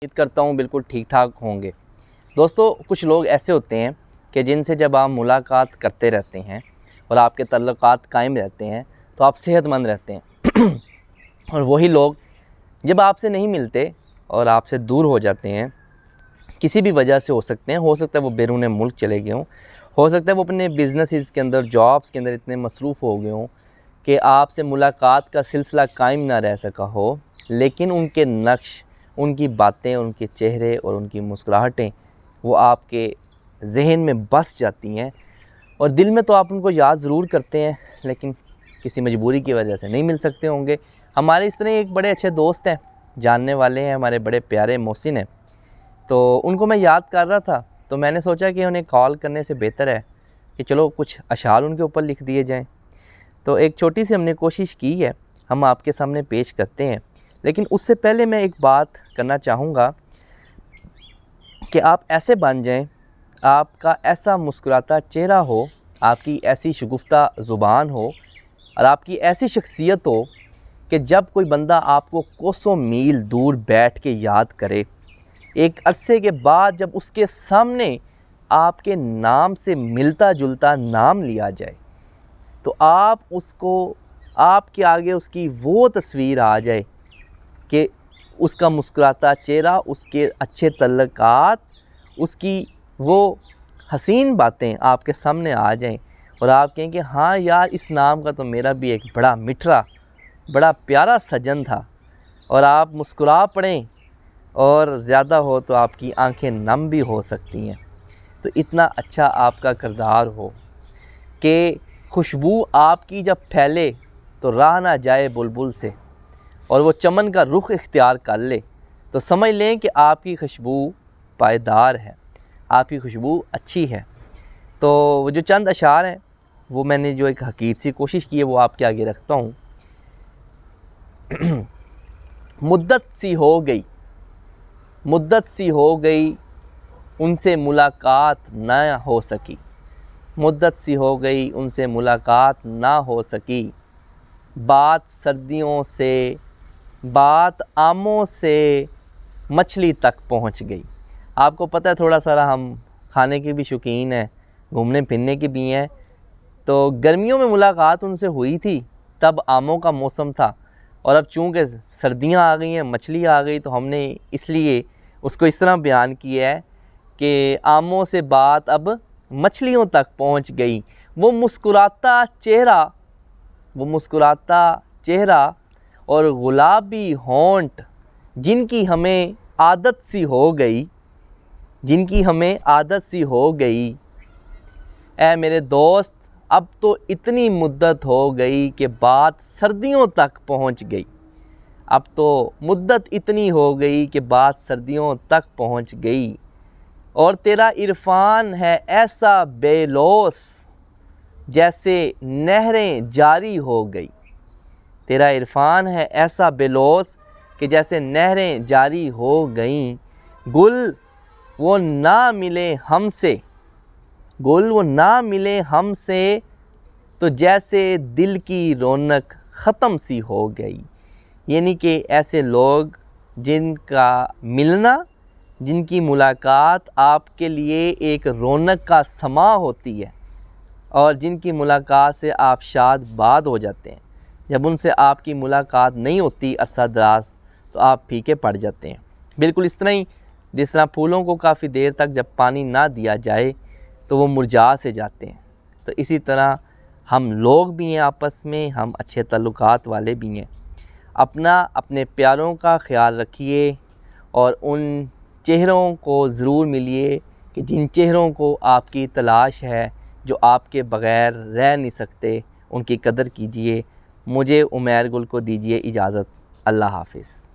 امید کرتا ہوں بالکل ٹھیک ٹھاک ہوں گے۔ دوستو، کچھ لوگ ایسے ہوتے ہیں کہ جن سے جب آپ ملاقات کرتے رہتے ہیں اور آپ کے تعلقات قائم رہتے ہیں تو آپ صحت مند رہتے ہیں اور وہی لوگ جب آپ سے نہیں ملتے اور آپ سے دور ہو جاتے ہیں، کسی بھی وجہ سے ہو سکتے ہیں، ہو سکتا ہے وہ بیرون ملک چلے گئے ہوں، ہو سکتا ہے وہ اپنے بزنسز کے اندر، جابس کے اندر اتنے مصروف ہو گئے ہوں کہ آپ سے ملاقات کا سلسلہ قائم نہ رہ سکا ہو، لیکن ان کے نقش، ان کی باتیں، ان کے چہرے اور ان کی مسکراہٹیں وہ آپ کے ذہن میں بس جاتی ہیں، اور دل میں تو آپ ان کو یاد ضرور کرتے ہیں لیکن کسی مجبوری کی وجہ سے نہیں مل سکتے ہوں گے۔ ہمارے اس طرح ایک بڑے اچھے دوست ہیں، جاننے والے ہیں، ہمارے بڑے پیارے محسن ہیں، تو ان کو میں یاد کر رہا تھا تو میں نے سوچا کہ انہیں کال کرنے سے بہتر ہے کہ چلو کچھ اشعار ان کے اوپر لکھ دیے جائیں۔ تو ایک چھوٹی سی ہم نے کوشش کی ہے، ہم آپ کے سامنے پیش کرتے ہیں، لیکن اس سے پہلے میں ایک بات کرنا چاہوں گا کہ آپ ایسے بن جائیں، آپ کا ایسا مسکراتا چہرہ ہو، آپ کی ایسی شگفتہ زبان ہو اور آپ کی ایسی شخصیت ہو کہ جب کوئی بندہ آپ کو کوسوں میل دور بیٹھ کے یاد کرے، ایک عرصے کے بعد جب اس کے سامنے آپ کے نام سے ملتا جلتا نام لیا جائے تو آپ اس کو، آپ کے آگے اس کی وہ تصویر آ جائے کہ اس کا مسکراتا چہرہ، اس کے اچھے تعلقات، اس کی وہ حسین باتیں آپ کے سامنے آ جائیں اور آپ کہیں کہ ہاں یار، اس نام کا تو میرا بھی ایک بڑا میٹھا، بڑا پیارا سجن تھا، اور آپ مسکرا پڑیں اور زیادہ ہو تو آپ کی آنکھیں نم بھی ہو سکتی ہیں۔ تو اتنا اچھا آپ کا کردار ہو کہ خوشبو آپ کی جب پھیلے تو راہ نہ جائے بلبل سے، اور وہ چمن کا رخ اختیار کر لے تو سمجھ لیں کہ آپ کی خوشبو پائیدار ہے، آپ کی خوشبو اچھی ہے۔ تو وہ جو چند اشعار ہیں وہ میں نے جو ایک حقیر سی کوشش کی ہے وہ آپ کے آگے رکھتا ہوں۔ مدت سی ہو گئی، مدت سی ہو گئی، ان سے ملاقات نہ ہو سکی، مدت سی ہو گئی، ان سے ملاقات نہ ہو سکی، بات سردیوں سے، بات آموں سے مچھلی تک پہنچ گئی۔ آپ کو پتہ ہے تھوڑا سا ہم کھانے کے بھی شوقین ہیں، گھومنے پھرنے کے بھی ہیں، تو گرمیوں میں ملاقات ان سے ہوئی تھی، تب آموں کا موسم تھا، اور اب چونکہ سردیاں آ گئی ہیں، مچھلی آ گئی، تو ہم نے اس لیے اس کو اس طرح بیان کیا ہے کہ آموں سے بات اب مچھلیوں تک پہنچ گئی۔ وہ مسکراتا چہرہ، وہ مسکراتا چہرہ اور گلابی ہونٹ جن کی ہمیں عادت سی ہو گئی، جن کی ہمیں عادت سی ہو گئی، اے میرے دوست اب تو اتنی مدت ہو گئی کہ بات سردیوں تک پہنچ گئی، اب تو مدت اتنی ہو گئی کہ بات سردیوں تک پہنچ گئی، اور تیرا عرفان ہے ایسا بے لوث جیسے نہریں جاری ہو گئی، تیرا عرفان ہے ایسا بے لوث کہ جیسے نہریں جاری ہو گئیں، گل وہ نہ ملے ہم سے، گل وہ نہ ملے ہم سے تو جیسے دل کی رونق ختم سی ہو گئی۔ یعنی کہ ایسے لوگ جن کا ملنا، جن کی ملاقات آپ کے لیے ایک رونق کا سما ہوتی ہے، اور جن کی ملاقات سے آپ شاد باد ہو جاتے ہیں، جب ان سے آپ کی ملاقات نہیں ہوتی عرصہ دراز تو آپ پھیکے پڑ جاتے ہیں۔ بالکل اس طرح ہی جس طرح پھولوں کو کافی دیر تک جب پانی نہ دیا جائے تو وہ مرجھا سے جاتے ہیں، تو اسی طرح ہم لوگ بھی ہیں، آپس میں ہم اچھے تعلقات والے بھی ہیں۔ اپنے پیاروں کا خیال رکھیے اور ان چہروں کو ضرور ملیے کہ جن چہروں کو آپ کی تلاش ہے، جو آپ کے بغیر رہ نہیں سکتے، ان کی قدر کیجیے۔ مجھے عمیر گل کو دیجیے اجازت۔ اللہ حافظ۔